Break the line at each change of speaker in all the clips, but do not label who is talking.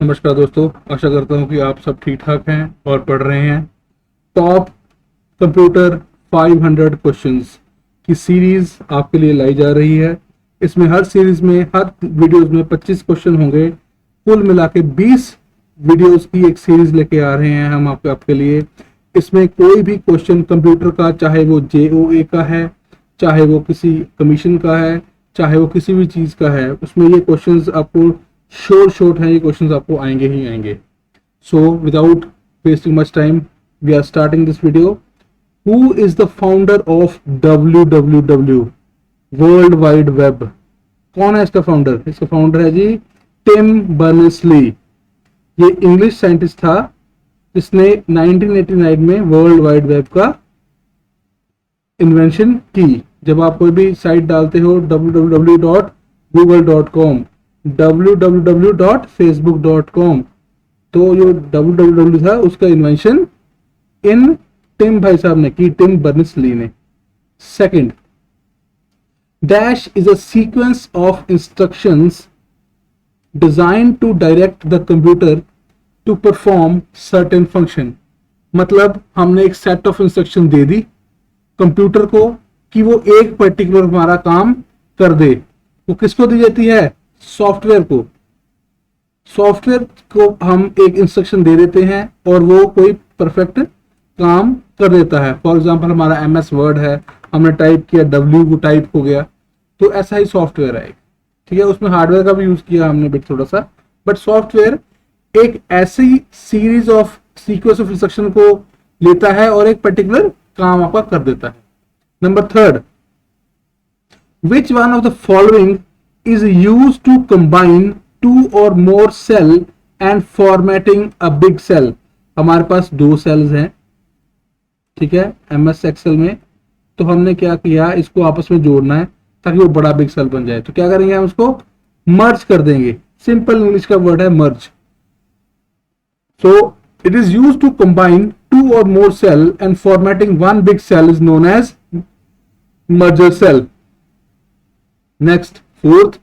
नमस्कार दोस्तों, आशा करता हूँ कि आप सब ठीक ठाक हैं और पढ़ रहे हैं। टॉप कंप्यूटर 500 क्वेश्चंस की सीरीज आपके लिए लाई जा रही है। इसमें हर सीरीज में, हर वीडियोस में 25 क्वेश्चन होंगे। कुल मिला के 20 वीडियोस की एक सीरीज लेके आ रहे हैं हम आपके लिए। इसमें कोई भी क्वेश्चन कंप्यूटर का, चाहे वो JOA का है, चाहे वो किसी कमीशन का है, चाहे वो किसी भी चीज का है, उसमें ये क्वेश्चंस आपको शॉर्ट हैं, ये क्वेश्चंस आपको आएंगे ही आएंगे। So without wasting much time, we are starting this video. Who is the founder of WWW, world wide web? कौन है इसका फाउंडर? इसका फाउंडर है जी टिम बर्नर्स-ली। ये इंग्लिश साइंटिस्ट था जिसने 1989 में वर्ल्ड वाइड वेब का इन्वेंशन की। जब आप कोई भी साइट डालते हो www.google.com, www.facebook.com, तो जो www था उसका इन्वेंशन इन टिम भाई साहब ने की, टिम बर्नर्स-ली ने। Second, dash is a sequence of instructions design to direct the computer to perform certain function. मतलब हमने एक सेट ऑफ इंस्ट्रक्शन दे दी कंप्यूटर को कि वो एक पर्टिकुलर हमारा काम कर दे। वो किसको दी जाती है? सॉफ्टवेयर को। सॉफ्टवेयर को हम एक इंस्ट्रक्शन दे देते हैं और वो कोई परफेक्ट काम कर देता है। फॉर एग्जांपल, हमारा MS वर्ड है, हमने टाइप किया, W को टाइप हो गया, तो ऐसा ही सॉफ्टवेयर है। ठीक है, उसमें हार्डवेयर का भी यूज किया हमने बिट थोड़ा सा, बट सॉफ्टवेयर एक ऐसी series of sequence of instruction को लेता है और एक पर्टिकुलर काम आपका कर देता है। Number third, which one of the following is used to combine two or more cell and formatting a big cell? हमारे पास 2 सेल्स हैं, ठीक है, MS एक्सेल में। तो हमने क्या किया, इसको आपस में जोड़ना है ताकि वो बड़ा बिग सेल बन जाए। तो क्या करेंगे, हम उसको मर्ज कर देंगे। सिंपल इंग्लिश का वर्ड है merge. So it is used to combine 2 or more cell and formatting one big cell is known as merger cell. Next, fourth,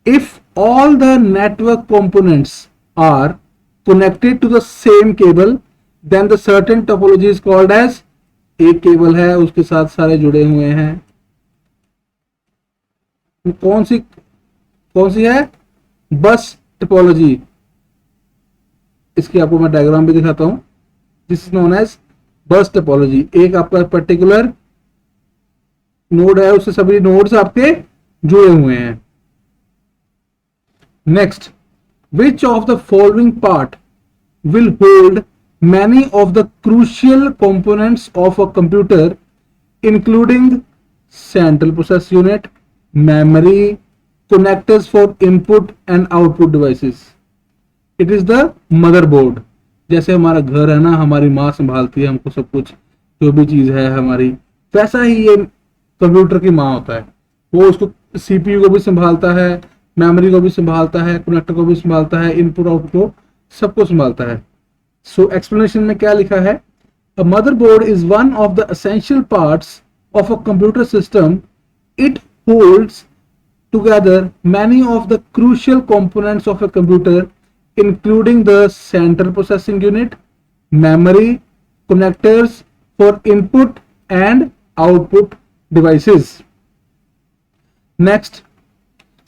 if all the network components are connected to the same cable, then the certain topology is called as, एक cable है उसके साथ सारे जुड़े हुए हैं, कौन सी है? बस टोपोलॉजी। इसकी आपको मैं डायग्राम भी दिखाता हूं। This is known as bus topology. एक आपका पर्टिकुलर नोड है, उससे सभी नोड्स आपके जुड़े हुए हैं। Next, which of the following part will hold many of the crucial components of a computer including central process unit, memory, connectors for input and output devices? It is the motherboard. जैसे हमारा घर है ना, हमारी माँ संभालती है हमको सब कुछ, जो भी चीज है हमारी, वैसा ही ये कंप्यूटर की माँ होता है। वो उसको CPU को भी संभालता है, मेमोरी को भी संभालता है, कनेक्टर को भी संभालता है, इनपुट आउटपुट को सबको संभालता है। सो एक्सप्लेनेशन में क्या लिखा है? A motherboard is one of the essential parts of a computer system. It holds together many of the crucial components of a computer, including the central processing unit, memory, connectors for input and output devices. Next,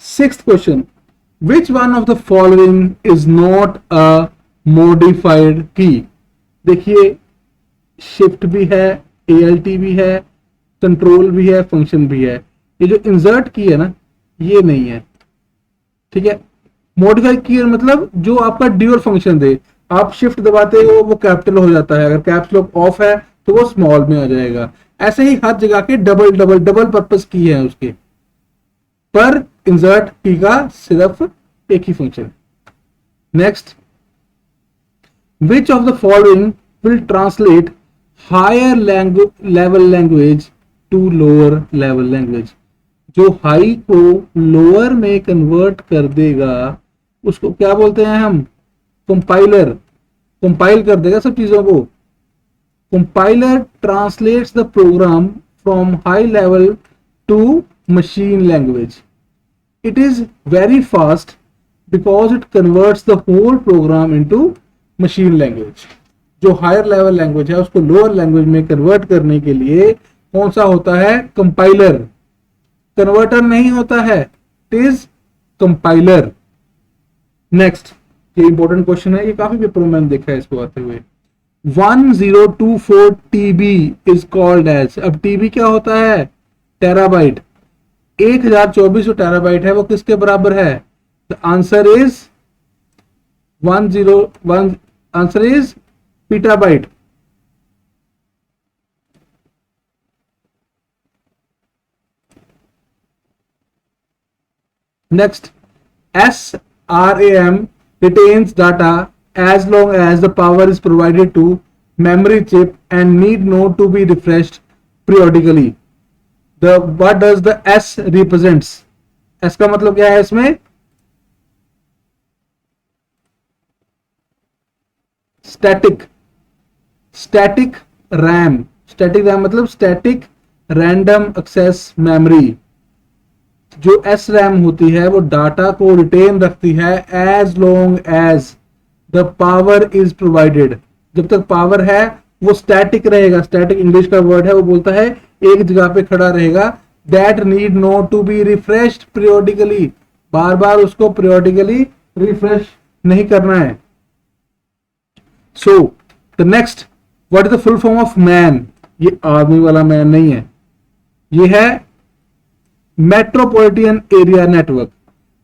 sixth question, which one of the following is not a modified key? देखिए, shift भी है, ALT भी है, control भी है, function भी है। ये जो इंसर्ट की है ना, ये नहीं है। ठीक है, मॉडिफाई की मतलब जो आपका ड्यूअल फंक्शन दे। आप शिफ्ट दबाते हो वो कैपिटल हो जाता है, अगर कैप्स लॉक ऑफ है तो वो स्मॉल में आ जाएगा। ऐसे ही हर जगह के डबल पर्पस की है उसके, पर इंसर्ट की का सिर्फ एक ही function. Next, which of the following will translate higher level language to lower level language? जो हाई को लोअर में कन्वर्ट कर देगा उसको क्या बोलते हैं हम? कंपाइलर। कंपाइल कर देगा सब चीजों को। Compiler translates the program from high level to machine language. It is very fast because it converts the whole program into machine language. जो हायर लेवल लैंग्वेज है उसको लोअर लैंग्वेज में कन्वर्ट करने के लिए कौन सा होता है? कंपाइलर। कन्वर्टर नहीं होता है, इट इज कंपाइलर। नेक्स्ट, ये इंपॉर्टेंट क्वेश्चन है, ये काफी पेपरों में मैंने देखा है इसको आते हुए। 1024 टीबी इज कॉल्ड एज। अब टीबी क्या होता है? टेराबाइट। 1024 जो टेराबाइट है वो किसके बराबर है? The answer is 101, answer is petabyte. Next, SRAM retains data as long as the power is provided to memory chip and need not to be refreshed periodically. What does the S represents? S का मतलब क्या है इसमें? Static. Static RAM. Static RAM मतलब static random access memory. जो S RAM होती है वो डाटा को रिटेन रखती है as long as the power is provided. जब तक पावर है वो स्टैटिक रहेगा। स्टैटिक इंग्लिश का वर्ड है, वो बोलता है एक जगह पे खड़ा रहेगा। That need not to be refreshed periodically. बार बार उसको पीरियोडिकली रिफ्रेश नहीं करना है। So the next, what is the full form of MAN? ये आर्मी वाला मैन नहीं है, ये है मेट्रोपॉलिटन एरिया नेटवर्क।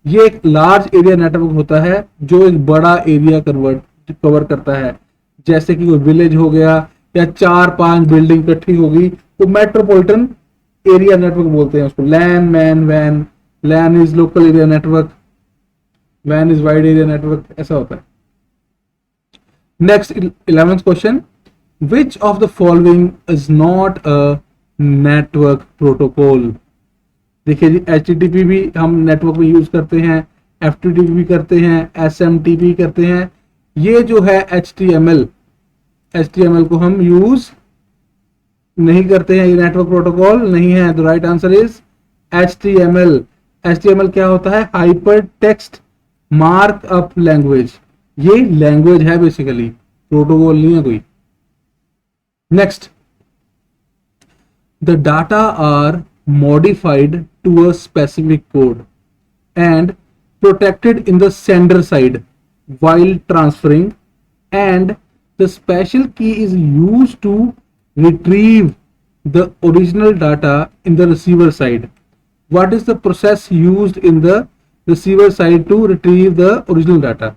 ये एक लार्ज एरिया नेटवर्क होता है जो एक बड़ा एरिया कवर करता है। जैसे कि कोई विलेज हो गया या 4-5 बिल्डिंग इकट्ठी होगी तो मेट्रोपॉलिटन एरिया नेटवर्क बोलते हैं उसको। लैन, man, van. LAN is local area network, van is wide area network, ऐसा होता है। Next, 11th question, which of the following is not a network protocol? देखिए जी, HTTP भी हम नेटवर्क में यूज करते हैं, FTP भी करते हैं, SMTP करते हैं। ये जो है HTML को हम यूज नहीं करते हैं, ये नेटवर्क प्रोटोकॉल नहीं है। The right answer is HTML। HTML क्या होता है? Hyper text markup language. ये लैंग्वेज है बेसिकली, प्रोटोकॉल नहीं है कोई। Next, the data are modified to a specific code and protected in the sender side while transferring, and the special key is used to retrieve the original data in the receiver side. What is the process used in the receiver side to retrieve the original data?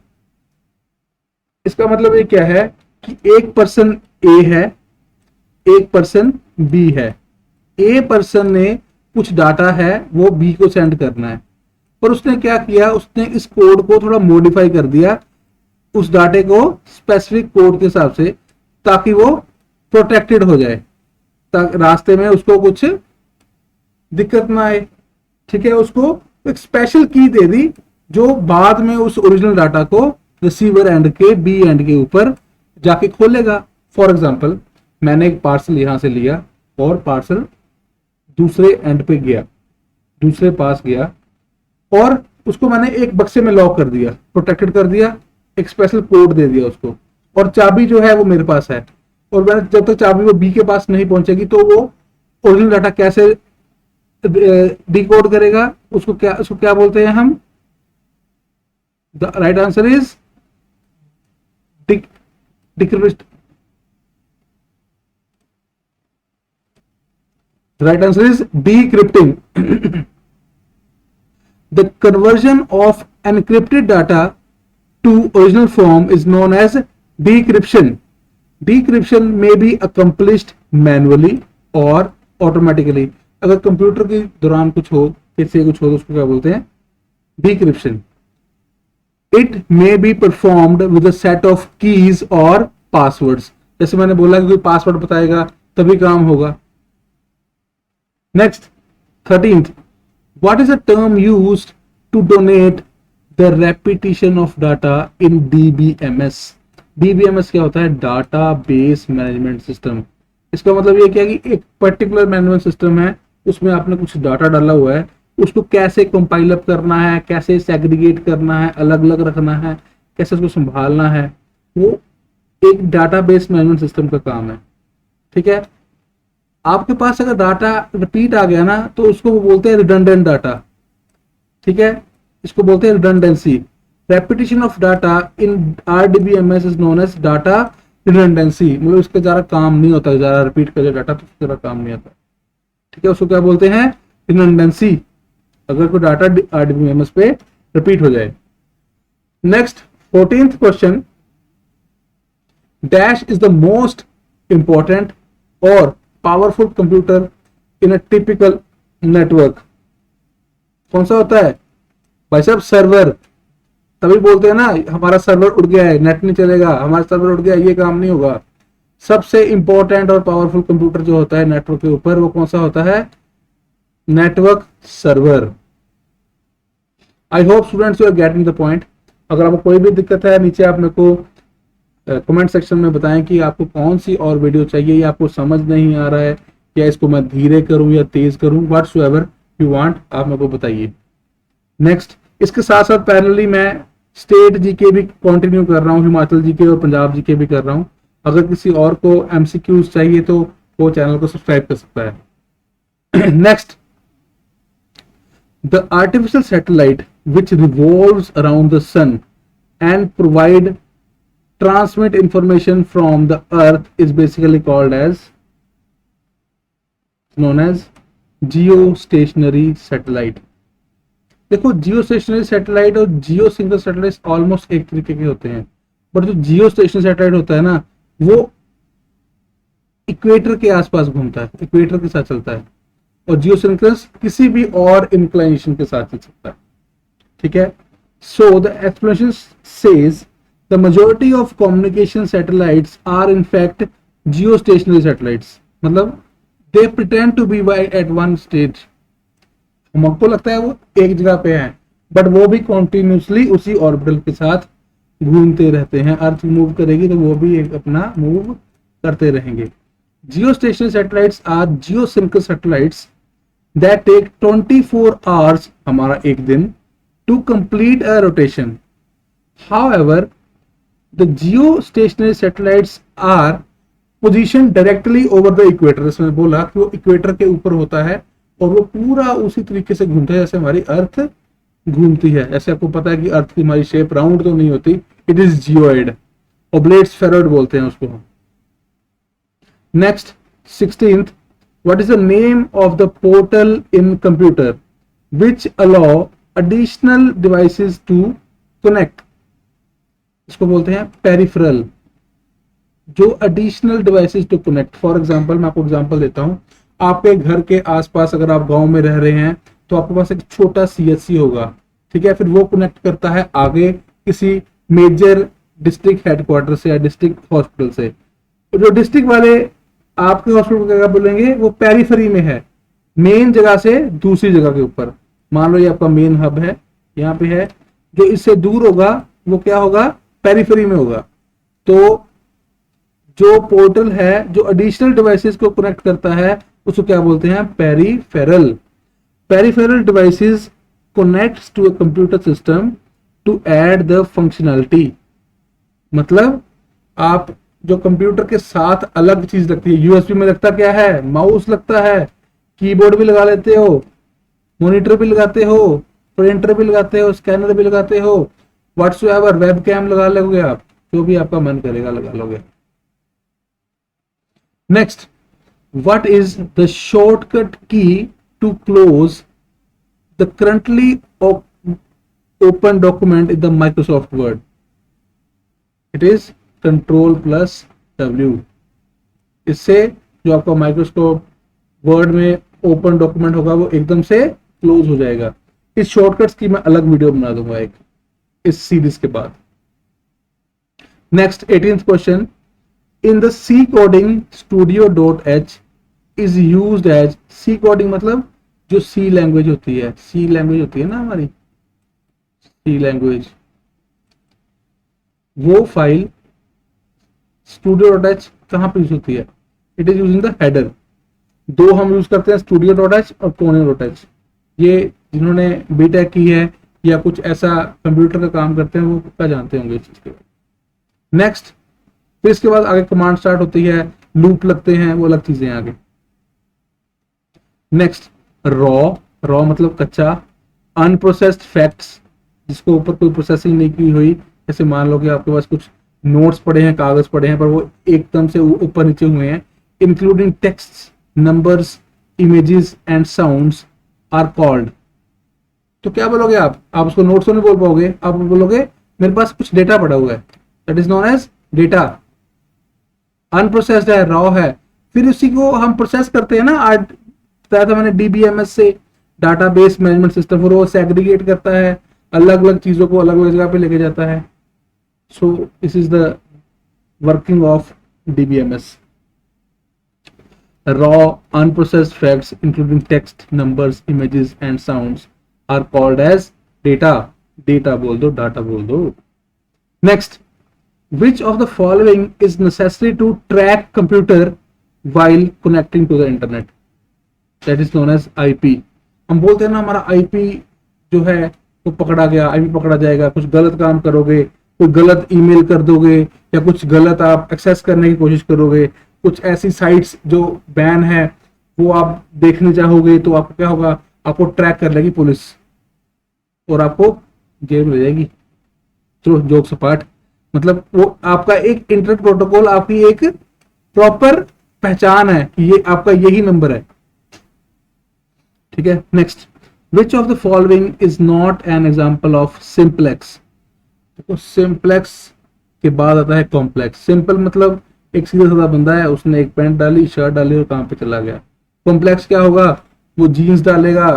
इसका मतलब ये क्या है कि एक person A है, एक person B है। ए पर्सन ने कुछ डाटा है वो बी को सेंड करना है, पर उसने क्या किया? उसने इस कोड को थोड़ा मॉडिफाई कर दिया, उस डाटे को स्पेसिफिक कोड के हिसाब से, ताकि वो प्रोटेक्टेड हो जाए, रास्ते में उसको कुछ दिक्कत ना आए। ठीक है, उसको एक स्पेशल की दे दी जो बाद में उस ओरिजिनल डाटा को रिसीवर एंड के, बी एंड के ऊपर जाके खोलेगा। फॉर एग्जाम्पल, मैंने एक पार्सल यहां से लिया और पार्सल दूसरे एंड पे गया, दूसरे पास गया, और उसको मैंने एक बक्से में लॉक कर दिया, प्रोटेक्टेड कर दिया, एक स्पेशल कोड दे दिया उसको, और चाबी जो है वो मेरे पास है। और मैंने जब तक चाबी वो बी के पास नहीं पहुंचेगी तो वो ओरिजिनल डाटा कैसे डिकोड करेगा? उसको क्या बोलते हैं हम? The right answer is decrypt. The right answer is decrypting. The conversion of encrypted data to original form is known as decryption. Decryption may be accomplished manually or automatically. अगर computer के दौरान कुछ हो, किसी कुछ हो तो उसको क्या बोलते हैं? Decryption. It may be performed with a set of keys or passwords. जैसे मैंने बोला कि कोई पासवर्ड बताएगा तभी काम होगा। Next, 13th, what is the term used to donate the repetition of data in DBMS? DBMS क्या होता है? Data base management system. इसका मतलब ये क्या है कि एक पर्टिकुलर मैनेजमेंट सिस्टम है, उसमें आपने कुछ डाटा डाला हुआ है, उसको कैसे कंपाइल अप करना है, कैसे सेग्रीगेट करना है, अलग अलग रखना है, कैसे उसको संभालना है, वो एक डाटाबेस मैनेजमेंट सिस्टम का काम है। ठीक है, आपके पास अगर डाटा रिपीट आ गया ना तो उसको वो बोलते हैं रिडंडेंट डाटा। ठीक है, इसको बोलते हैं redundancy. Repetition of data in RDBMS is known as data redundancy, मतलब उसका ज्यादा काम नहीं होता, ज्यादा रिपीट कर डाटा तो उसका काम नहीं आता। ठीक है, उसको क्या बोलते हैं, रिडंडेंसी, अगर कोई डाटा आरडीबीएमएस पे रिपीट हो जाए। Next 14th question, dash is the most important और powerful computer in a typical network. कौन सा होता है भाई साहब, सर्वर। तभी बोलते हैं ना हमारा सर्वर उड़ गया है, नेट नहीं चलेगा, हमारा सर्वर उड़ गया, ये काम नहीं होगा। सबसे इंपॉर्टेंट और पावरफुल कंप्यूटर जो होता है नेटवर्क के ऊपर, वो कौन सा होता है, network server. I hope students you are getting the point. अगर आपको कोई भी दिक्कत है, नीचे आप मेरे को कमेंट सेक्शन में बताएं कि आपको कौन सी और वीडियो चाहिए, या आपको समझ नहीं आ रहा है, या इसको मैं धीरे करूं या तेज करूं, व्हाट्सएवर यू वांट, आप मेरे को बताइए। नेक्स्ट, इसके साथ साथ पैरेलली मैं स्टेट जीके भी कंटिन्यू कर रहा हूं, हिमाचल जीके और पंजाब जीके भी कर रहा हूं। अगर किसी और को एमसीक्यूज चाहिए तो वो चैनल को सब्सक्राइब कर सकता है। Next, the artificial satellite which revolves around the sun and provide transmit information from the earth is basically called as known as geostationary satellite। देखो, जियोस्टेशनरी सैटेलाइट और जियो सिंगल सैटेलाइट ऑलमोस्ट एक तरीके के होते हैं, बट जो जियो स्टेशनरी सैटेलाइट होता है ना, वो इक्वेटर के आसपास घूमता है, इक्वेटर के साथ चलता है, और जियो सिंक्रोनस किसी भी और इंक्लाइनेशन के साथ चल सकता है। ठीक है, so the explanation says the majority of communication satellites are in fact geostationary satellites, मतलब they pretend to be at one stage. हमको लगता है वो एक जगह पे है, बट वो भी कॉन्टिन्यूसली उसी ऑर्बिटल के साथ घूमते रहते हैं। अर्थ मूव करेगी तो वो भी एक अपना मूव करते रहेंगे। Geostationary satellites are geosynchronous satellites that take 24 hours, हमारा एक दिन, to complete a rotation. However, the geostationary satellites are positioned directly over the equator। इसमें बोला कि वो इक्वेटर के ऊपर होता है और वो पूरा उसी तरीके से घूमता है जैसे हमारी अर्थ घूमती है। ऐसे आपको पता है कि अर्थ की हमारी शेप राउंड तो नहीं होती, it is geoid, oblate spheroid बोलते हैं उसको। Next 16th, what is the name of the portal in computer which allow additional devices to connect? इसको बोलते हैं पेरिफेरल। जो additional devices to connect, for example मैं आपको एग्जांपल देता हूं, आपके घर के आसपास अगर आप गांव में रह रहे हैं तो आपके पास एक छोटा सीएचसी होगा। ठीक है, फिर वो कनेक्ट करता है आगे किसी मेजर डिस्ट्रिक्ट हेडक्वार्टर से या डिस्ट्रिक्ट हॉस्पिटल से। तो जो डिस्ट्रिक्ट वाले आपके हॉस्पिटल को क्या बोलेंगे, वो पेरिफेरी में है, मेन जगह से दूसरी जगह के ऊपर। मान लो ये आपका मेन हब है, यहाँ पे है, जो इससे दूर होगा वो क्या होगा, पेरिफेरी में होगा। तो जो पोर्टल है जो एडिशनल डिवाइसेस को कनेक्ट करता है उसको क्या बोलते हैं, peripheral. Peripheral devices connects to a computer system to add the functionality. मतलब आप जो कंप्यूटर के साथ अलग चीज लगती है, यूएसबी में लगता क्या है, माउस लगता है, कीबोर्ड भी लगा लेते हो, मॉनिटर भी लगाते हो, प्रिंटर भी लगाते हो, स्कैनर भी लगाते हो, व्हाट्सएवर वेब कैम लगा लोगे आप, जो भी आपका मन करेगा लगा लोगे। Next, what is the shortcut key to close the currently open document in the Microsoft Word? It is Ctrl+W। इससे जो आपका माइक्रोसॉफ्ट वर्ड में ओपन डॉक्यूमेंट होगा वो एकदम से क्लोज हो जाएगा। इस शॉर्टकट्स की मैं अलग वीडियो बना दूंगा एक इस सीरीज के बाद। Next 18th question, in the C coding studio.h is used as, C coding मतलब जो सी लैंग्वेज होती है, सी लैंग्वेज होती है ना हमारी, सी लैंग्वेज, वो फाइल studio.h कहां पे यूज होती है, it is using the header. दो हम यूज करते हैं studio.h और pone.h। ये जिन्होंने बीटेक की है या कुछ ऐसा कंप्यूटर का काम करते हैं वो क्या जानते होंगे इस चीज के बारे में। नेक्स्ट, फिर इसके बाद आगे कमांड स्टार्ट होती है, लूप लगते हैं, वो अलग चीजें आगे। नेक्स्ट, रॉ, रॉ मतलब कच्चा। अनप्रोसेस्ड फैक्ट्स, जिसको ऊपर कोई प्रोसेसिंग नहीं की हुई, जैसे मान लो कि आपके पास कुछ नोट्स पड़े हैं, कागज पड़े हैं, पर वो एकदम से ऊपर नीचे हुए हैं, including text, numbers, images and sounds are called. तो क्या बोलोगे आप उसको नोट्स तो नहीं बोल पाओगे, आप बोलोगे मेरे पास कुछ डेटा पड़ा हुआ है, that is known as data. Unprocessed है, रॉ है, फिर उसी को हम प्रोसेस करते हैं ना, आज बताया था मैंने डीबीएमएस से, डाटाबेस मैनेजमेंट सिस्टम, फिर वो सेग्रीगेट करता है, अलग अलग चीजों को अलग अलग जगह पे लेके जाता है। So this is the working of DBMS. raw unprocessed facts including text, numbers, images and sounds are called as data। data बोल दो, data बोल दो। next, which of the following is necessary to track computer while connecting to the internet? that is known as IP। हम बोलते हैं ना हमारा IP जो है वो पकड़ा गया, IP पकड़ा जाएगा, कुछ गलत काम करोगे, कोई गलत ईमेल कर दोगे या कुछ गलत आप एक्सेस करने की कोशिश करोगे, कुछ ऐसी साइट्स जो बैन है वो आप देखने चाहोगे, तो आपको क्या होगा, आपको ट्रैक कर लेगी पुलिस और आपको जेल में जाएगी। चलो जोक सपाट, मतलब वो आपका एक इंटरनेट प्रोटोकॉल, आपकी एक प्रॉपर पहचान है कि ये आपका यही नंबर है, ठीक है। Next, which of the following is not an example of simplex. देखो सिंपलेक्स के बाद आता है कॉम्प्लेक्स। सिंपल मतलब एक सीधा साधा बंदा है, उसने एक पैंट डाली, शर्ट डाली और काम पे चला गया। कॉम्प्लेक्स क्या होगा, वो जीन्स डालेगा,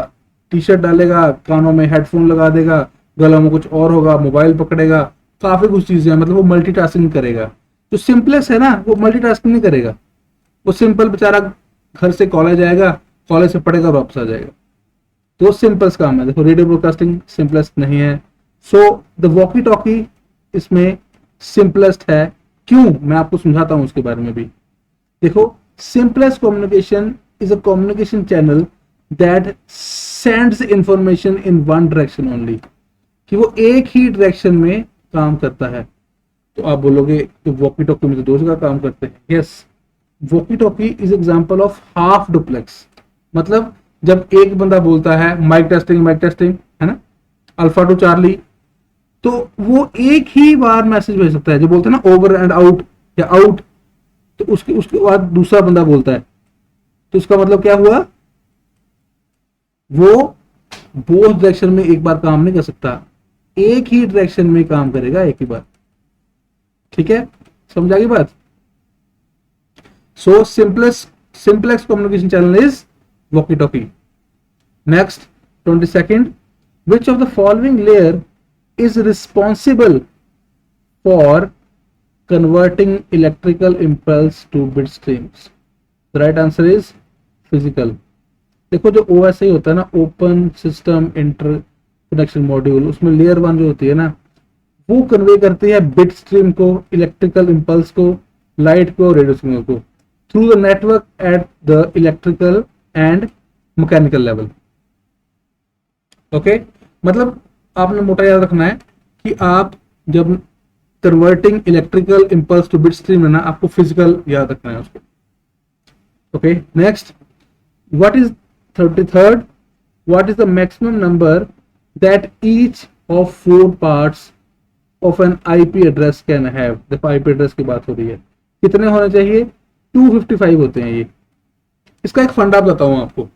टी शर्ट डालेगा, कानों में हेडफोन लगा देगा, गला में कुछ और होगा, मोबाइल पकड़ेगा, काफी कुछ चीजें हैं, मतलब वो मल्टीटास्किंग करेगा। जो सिंपलेक्स है ना वो मल्टीटास्किंग नहीं करेगा, वो सिंपल बेचारा घर से कॉलेज आएगा, कॉलेज से पढ़ेगा और वापस आ जाएगा, तो सिंपल्स काम है। देखो रेडियो ब्रॉडकास्टिंग सिंपलेस्ट नहीं है। सो द वॉकी टॉकी इसमें सिंपलेस्ट है। क्यों, मैं आपको समझाता हूं उसके बारे में भी। देखो simplest communication is a communication channel that sends information in one direction only, कि वो एक ही डायरेक्शन में काम करता है। तो आप बोलोगे कि वॉकी टॉकी में तो दो जगह काम करते हैं। Yes, walkie talkie is example of half duplex. मतलब जब एक बंदा बोलता है माइक टेस्टिंग है ना, अल्फा टू चार्ली, तो वो एक ही बार मैसेज भेज सकता है। जो बोलते हैं ना ओवर एंड आउट या आउट, तो उसके बाद दूसरा बंदा बोलता है, तो उसका मतलब क्या हुआ, वो बोथ डायरेक्शन में एक बार काम नहीं कर सकता, एक ही डायरेक्शन में काम करेगा एक ही बार, ठीक है, समझ आ गई बात। So simplex communication channel is walkie talkie. Next 22nd, which of the following layer is responsible for converting electrical impulse to bit streams? The right answer is physical। देखो जो OSI होता है ना, ओपन सिस्टम इंटरकनेक्शन मॉड्यूल, उसमें layer 1 जो होती है ना, वो कन्वे करती है बिट स्ट्रीम को, इलेक्ट्रिकल इंपल्स को, लाइट को, रेडियो सिग्नल को through the network at the electrical and mechanical level. Okay, मतलब आपने मोटा याद रखना है कि आप जब converting electrical impulse two bit stream है ना, आपको फिजिकल याद रखना है उसको। Okay, next, what is 33rd, what is the maximum number that each of 4 parts of N IP address can have. देखो आईपी एड्रेस की बात हो रही है, कितने होने चाहिए, 255 होते हैं ये। इसका एक फंडा बताता हूं आपको।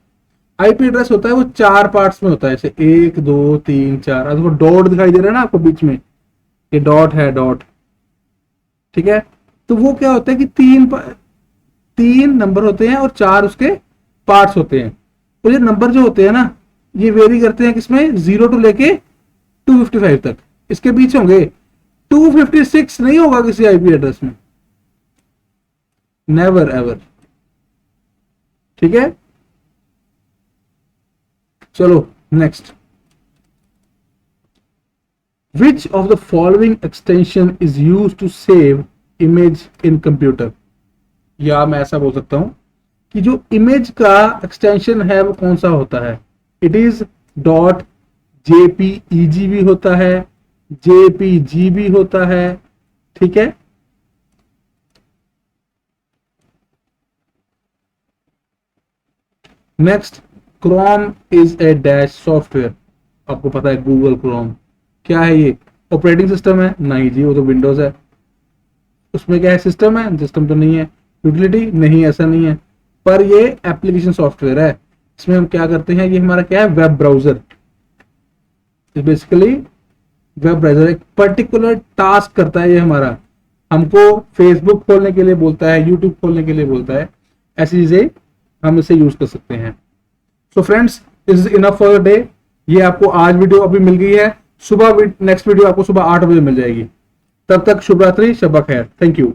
आईपी एड्रेस होता है वो 4 पार्ट्स में होता है, जैसे 1 2 3 4। अब वो डॉट दिखाई दे रहा है ना आपको बीच में, ये डॉट है, डॉट, ठीक है। तो वो क्या होता है कि तीन नंबर होते हैं और 4 उसके पार्ट्स होते हैं। तो ये नंबर जो होते हैं ना, ये वेरी करते हैं किसमें, 0 टू लेके 255 तक, इसके बीच होंगे। 256 नहीं होगा किसी आईपी एड्रेस में, नेवर एवर, ठीक है। चलो next, which of the following extension is use to save image in computer. या मैं ऐसा बोल सकता हूं कि जो इमेज का एक्सटेंशन है वो कौन सा होता है, इट इज डॉट जेपीईजी भी होता है, जेपीजी भी होता है, ठीक है। Next, Chrome is a dash software. आपको पता है गूगल क्रोम क्या है? ये ऑपरेटिंग सिस्टम है? नहीं जी, वो तो विंडोज है। उसमें क्या है? सिस्टम है? सिस्टम तो नहीं है। यूटिलिटी? नहीं, ऐसा नहीं है। पर ये एप्लीकेशन सॉफ्टवेयर है। इसमें हम क्या करते हैं? ये हमारा क्या है? Web browser. Basically web browser एक पर्टिकुलर टास्क करता है। ये हमारा, हमको फेसबुक खोलने के लिए बोलता है, यूट्यूब खोलने के लिए बोलता है, ऐसी चीजें हम इसे यूज कर सकते हैं। So friends, this is enough for the day. ये आपको आज वीडियो अभी मिल गई है। सुबह नेक्स्ट वीडियो आपको सुबह 8 बजे मिल जाएगी। तब तक शुभ रात्रि, शब खैर। Thank you.